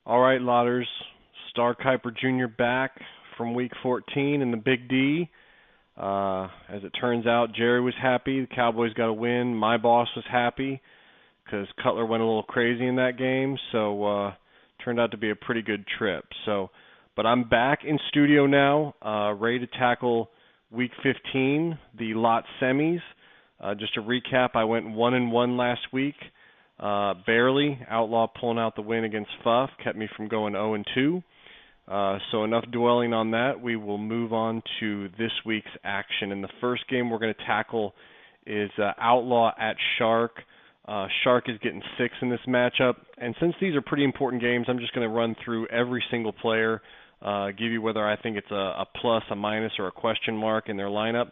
All right, Lotters. Star Kiper Jr. back from week 14 in the Big D. As it turns out, Jerry was happy. The Cowboys got a win. My boss was happy because Cutler went a little crazy in that game. So turned out to be a pretty good trip. But I'm back in studio now, ready to tackle week 15, the lot semis. Just to recap, I went 1-1 last week. Barely. Outlaw pulling out the win against Fuff kept me from going 0-2. So enough dwelling on that. We will move on to this week's action. And the first game we're going to tackle is Outlaw at Shark. Shark is getting 6 in this matchup. And since these are pretty important games, I'm just going to run through every single player, give you whether I think it's a plus, a minus, or a question mark in their lineup.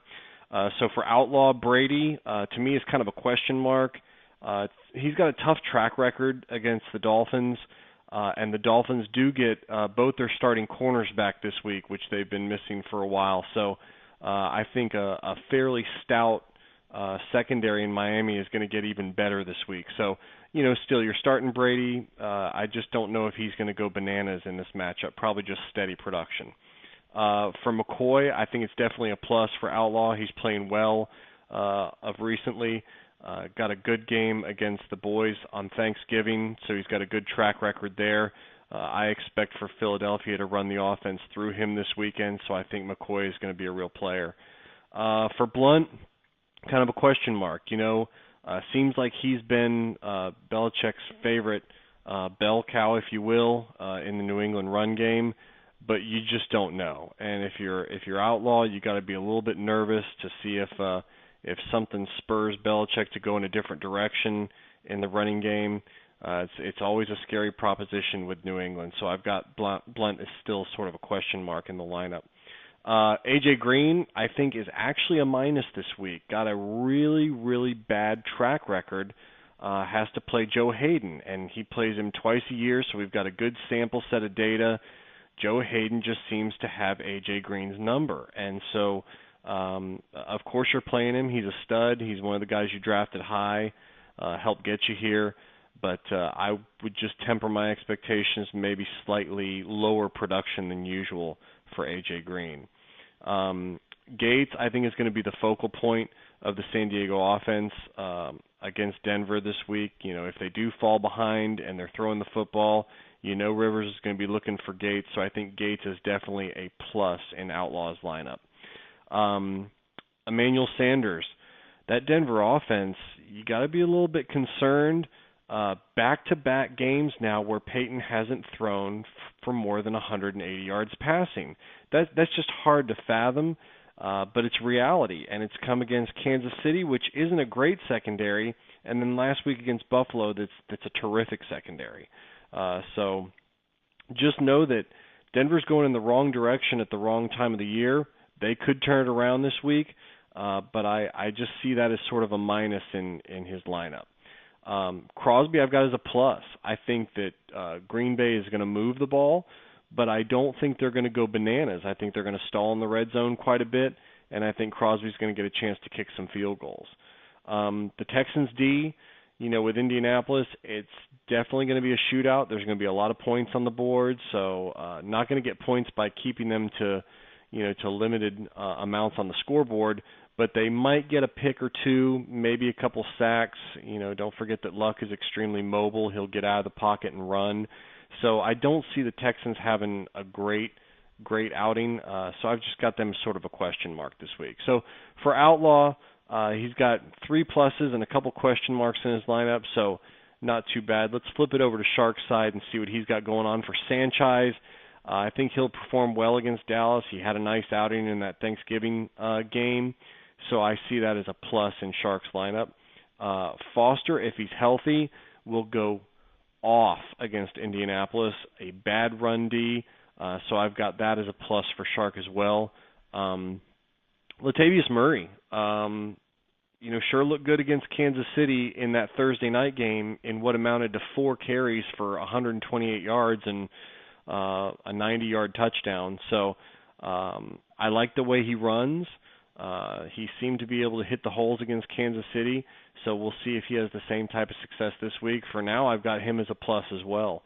So for Outlaw, Brady, to me, is kind of a question mark. He's got a tough track record against the Dolphins, and the Dolphins do get both their starting corners back this week, which they've been missing for a while. So I think a fairly stout secondary in Miami is going to get even better this week. So, still you're starting Brady. I just don't know if he's going to go bananas in this matchup, probably just steady production. For McCoy, I think it's definitely a plus for Outlaw. He's playing well of recently. Got a good game against the boys on Thanksgiving, so he's got a good track record there. I expect for Philadelphia to run the offense through him this weekend, so I think McCoy is going to be a real player. For Blunt, kind of a question mark. Seems like he's been Belichick's favorite bell cow, if you will, in the New England run game, but you just don't know. And if you're Outlaw, you got to be a little bit nervous to see if something spurs Belichick to go in a different direction in the running game. It's always a scary proposition with New England, so I've got Blunt is still sort of a question mark in the lineup. A.J. Green, I think, is actually a minus this week. Got a really, really bad track record. Has to play Joe Hayden, and he plays him twice a year, so we've got a good sample set of data. Joe Hayden just seems to have A.J. Green's number, and so of course you're playing him. He's a stud. He's one of the guys you drafted high, helped get you here. But I would just temper my expectations, maybe slightly lower production than usual for A.J. Green. Gates, I think, is going to be the focal point of the San Diego offense against Denver this week. If they do fall behind and they're throwing the football, Rivers is going to be looking for Gates. So I think Gates is definitely a plus in Outlaw's lineup. Emmanuel Sanders, that Denver offense, you got to be a little bit concerned. Back-to-back games now where Peyton hasn't thrown for more than 180 yards passing. That's just hard to fathom, but it's reality, and it's come against Kansas City, which isn't a great secondary, and then last week against Buffalo, that's a terrific secondary. So just know that Denver's going in the wrong direction at the wrong time of the year. They could turn it around this week, but I just see that as sort of a minus in his lineup. Crosby I've got as a plus. I think that Green Bay is going to move the ball, but I don't think they're going to go bananas. I think they're going to stall in the red zone quite a bit, and I think Crosby's going to get a chance to kick some field goals. The Texans D, with Indianapolis, it's definitely going to be a shootout. There's going to be a lot of points on the board, so not going to get points by keeping them to limited amounts on the scoreboard, but they might get a pick or two, maybe a couple sacks. Don't forget that Luck is extremely mobile. He'll get out of the pocket and run. So I don't see the Texans having a great outing. So I've just got them as sort of a question mark this week. So for Outlaw, he's got 3 pluses and a couple question marks in his lineup, so not too bad. Let's flip it over to Shark's side and see what he's got going on for Sanchez. I think he'll perform well against Dallas. He had a nice outing in that Thanksgiving game, so I see that as a plus in Shark's lineup. Foster, if he's healthy, will go off against Indianapolis, a bad run D, so I've got that as a plus for Shark as well. Latavius Murray, sure looked good against Kansas City in that Thursday night game in what amounted to 4 carries for 128 yards and a 90-yard touchdown. So I like the way he runs. He seemed to be able to hit the holes against Kansas City, so we'll see if he has the same type of success this week. For now, I've got him as a plus as well.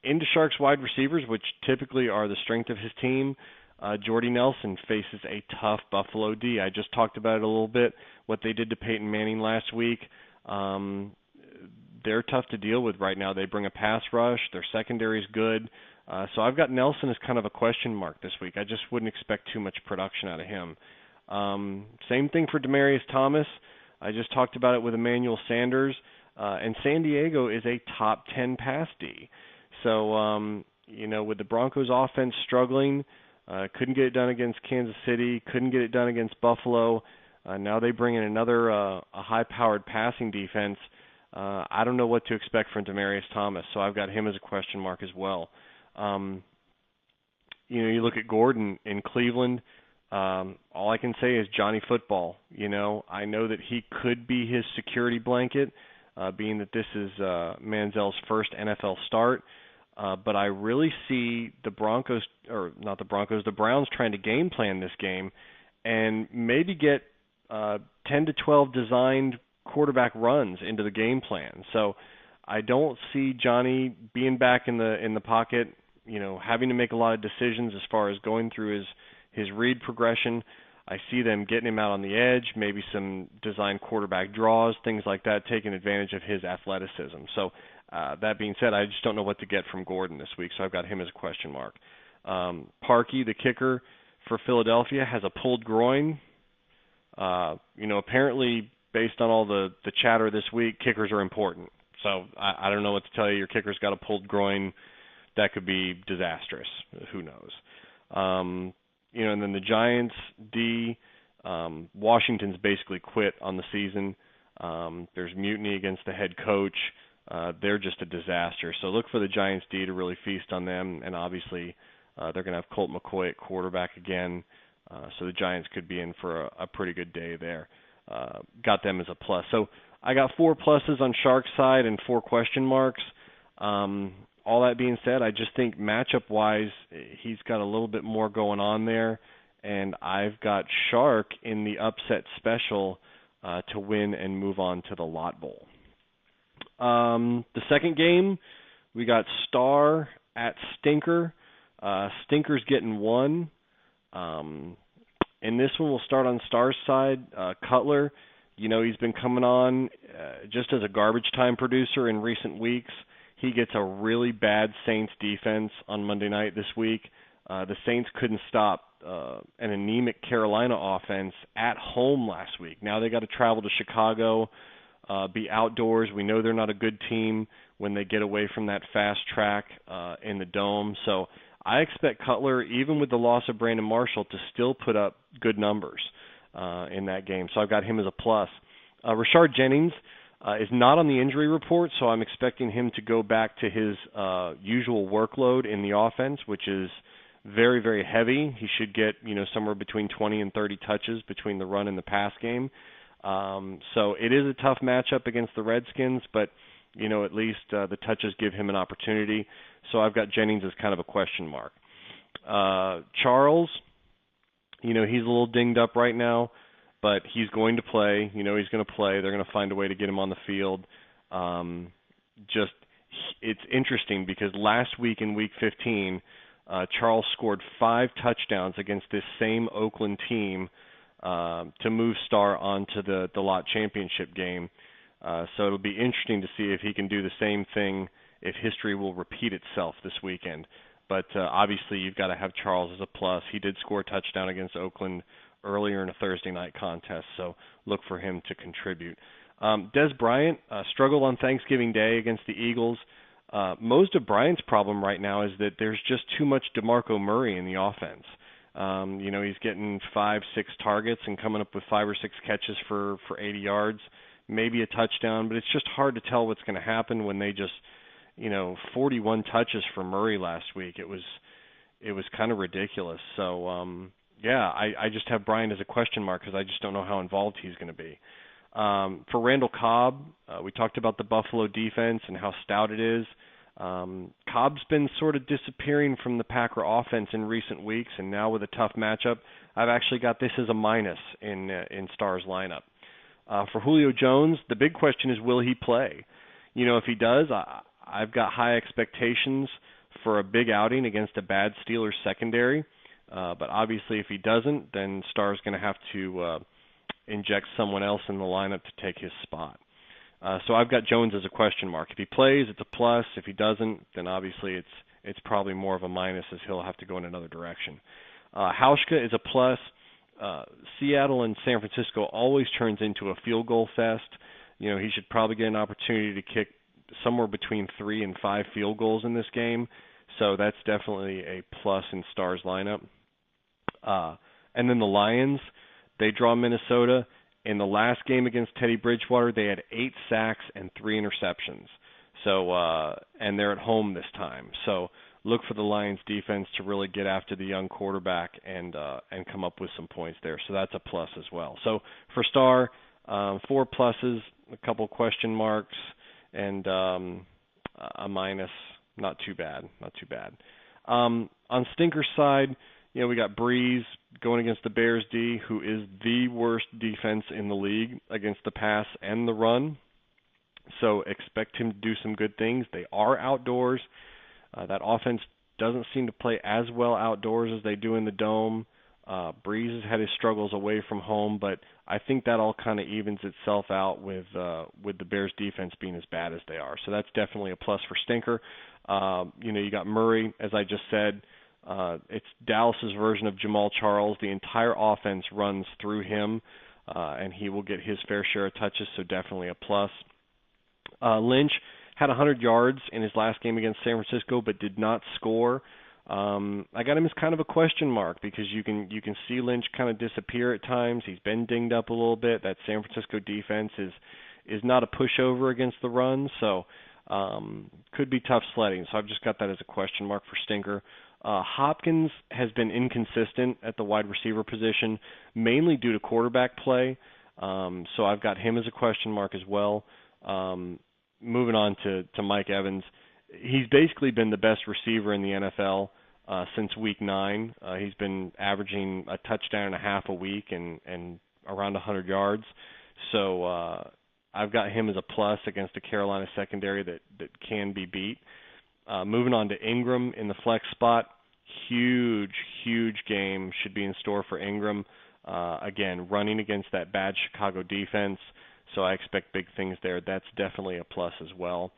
Into Sharks wide receivers, which typically are the strength of his team, Jordy Nelson faces a tough Buffalo D. I just talked about it a little bit, what they did to Peyton Manning last week. They're tough to deal with right now. They bring a pass rush. Their secondary is good. So I've got Nelson as kind of a question mark this week. I just wouldn't expect too much production out of him. Same thing for Demaryius Thomas. I just talked about it with Emmanuel Sanders. And San Diego is a top 10 pass D. So, with the Broncos offense struggling, couldn't get it done against Kansas City, couldn't get it done against Buffalo. Now they bring in another a high-powered passing defense. I don't know what to expect from Demaryius Thomas, so I've got him as a question mark as well. You look at Gordon in Cleveland. All I can say is Johnny Football. I know that he could be his security blanket, being that this is Manziel's first NFL start. But I really see the Browns trying to game plan this game and maybe get 10 to 12 designed quarterback runs into the game plan. So I don't see Johnny being back in the pocket, having to make a lot of decisions as far as going through his read progression. I see them getting him out on the edge, maybe some designed quarterback draws, things like that, taking advantage of his athleticism. So that being said, I just don't know what to get from Gordon this week, so I've got him as a question mark. Parkey, the kicker for Philadelphia, has a pulled groin. Apparently, based on all the chatter this week, kickers are important. So I don't know what to tell you. Your kicker's got a pulled groin. That could be disastrous. Who knows? And then the Giants D, Washington's basically quit on the season. There's mutiny against the head coach. They're just a disaster. So look for the Giants D to really feast on them. And obviously, they're going to have Colt McCoy at quarterback again. So the Giants could be in for a pretty good day there. Got them as a plus. So I got 4 pluses on Sharks' side and 4 question marks. All that being said, I just think matchup-wise, he's got a little bit more going on there. And I've got Shark in the upset special to win and move on to the Lot Bowl. The second game, we got Star at Stinker. Stinker's getting 1. In this one, we'll start on Star's side. Cutler, he's been coming on just as a garbage time producer in recent weeks. He gets a really bad Saints defense on Monday night this week. The Saints couldn't stop an anemic Carolina offense at home last week. Now they got to travel to Chicago, be outdoors. We know they're not a good team when they get away from that fast track in the Dome. So I expect Cutler, even with the loss of Brandon Marshall, to still put up good numbers in that game. So I've got him as a plus. Rashard Jennings is not on the injury report, so I'm expecting him to go back to his usual workload in the offense, which is very, very heavy. He should get, somewhere between 20 and 30 touches between the run and the pass game. So it is a tough matchup against the Redskins, but, at least the touches give him an opportunity. So I've got Jennings as kind of a question mark. Charles, he's a little dinged up right now, but he's going to play. He's going to play. They're going to find a way to get him on the field. It's interesting because last week in Week 15, Charles scored 5 touchdowns against this same Oakland team to move Star onto the lot championship game. So it'll be interesting to see if he can do the same thing, if history will repeat itself this weekend. But obviously you've got to have Charles as a plus. He did score a touchdown against Oakland earlier in a Thursday night contest, so look for him to contribute. Des Bryant struggled on Thanksgiving Day against the Eagles. Most of Bryant's problem right now is that there's just too much DeMarco Murray in the offense. He's getting 5-6 targets and coming up with 5 or 6 catches for 80 yards, maybe a touchdown, but it's just hard to tell what's going to happen when they just, 41 touches for Murray last week. It was kind of ridiculous. So, I just have Bryant as a question mark because I just don't know how involved he's going to be. For Randall Cobb, we talked about the Buffalo defense and how stout it is. Cobb's been sort of disappearing from the Packer offense in recent weeks, and now with a tough matchup, I've actually got this as a minus in Star's lineup. For Julio Jones, the big question is, will he play? If he does, I've got high expectations for a big outing against a bad Steelers secondary, but obviously if he doesn't, then Starr's going to have to inject someone else in the lineup to take his spot. So I've got Jones as a question mark. If he plays, it's a plus. If he doesn't, then obviously it's probably more of a minus, as he'll have to go in another direction. Hauschka is a plus. Seattle and San Francisco always turns into a field goal fest. He should probably get an opportunity to kick somewhere between 3 and 5 field goals in this game. So that's definitely a plus in Starr's lineup. And then the Lions, they draw Minnesota. In the last game against Teddy Bridgewater, they had 8 sacks and 3 interceptions. So and they're at home this time. So look for the Lions defense to really get after the young quarterback and come up with some points there. So that's a plus as well. So for Starr, 4 pluses, a couple question marks, and a minus. Not too bad. On Stinker's side, we got Breeze going against the Bears D, who is the worst defense in the league against the pass and the run. So expect him to do some good things. They are outdoors. That offense doesn't seem to play as well outdoors as they do in the Dome. Breeze has had his struggles away from home, but I think that all kind of evens itself out with the Bears defense being as bad as they are. So that's definitely a plus for Stinker. You got Murray, as I just said. It's Dallas's version of Jamal Charles. The entire offense runs through him, and he will get his fair share of touches, so definitely a plus. Lynch had 100 yards in his last game against San Francisco, but did not score. I got him as kind of a question mark because you can see Lynch kind of disappear at times. He's been dinged up a little bit. That San Francisco defense is not a pushover against the run, so could be tough sledding. So I've just got that as a question mark for Stinker. Hopkins has been inconsistent at the wide receiver position, mainly due to quarterback play. So I've got him as a question mark as well. Moving on to Mike Evans. He's basically been the best receiver in the NFL since week 9. He's been averaging a touchdown and a half a week and around 100 yards. So I've got him as a plus against a Carolina secondary that can be beat. Moving on to Ingram in the flex spot. Huge game should be in store for Ingram. Again, running against that bad Chicago defense. So I expect big things there. That's definitely a plus as well.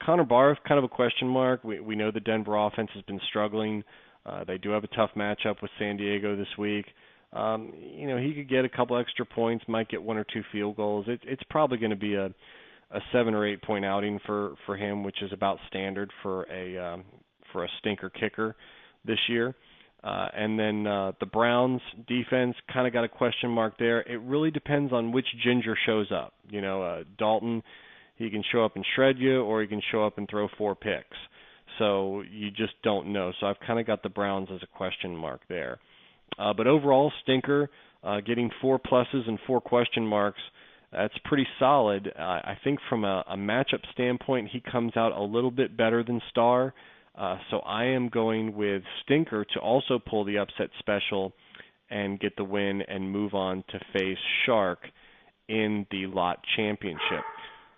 Connor Barth, kind of a question mark. We know the Denver offense has been struggling. They do have a tough matchup with San Diego this week. He could get a couple extra points, might get 1 or 2 field goals. It's probably going to be a 7 or 8 point outing for him, which is about standard for a stinker kicker this year. And then the Browns defense kind of got a question mark there. It really depends on which ginger shows up. Dalton, he can show up and shred you, or he can show up and throw 4 picks. So you just don't know. So I've kind of got the Browns as a question mark there. But overall, Stinker getting 4 pluses and 4 question marks. That's pretty solid. I think from a matchup standpoint, he comes out a little bit better than Starr. So I am going with Stinker to also pull the upset special and get the win and move on to face Shark in the lot championship.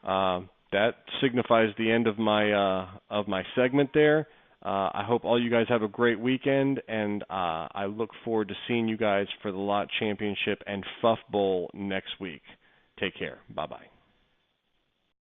That signifies the end of my segment there. I hope all you guys have a great weekend, and I look forward to seeing you guys for the lot championship and Fuff Bowl next week. Take care. Bye-bye.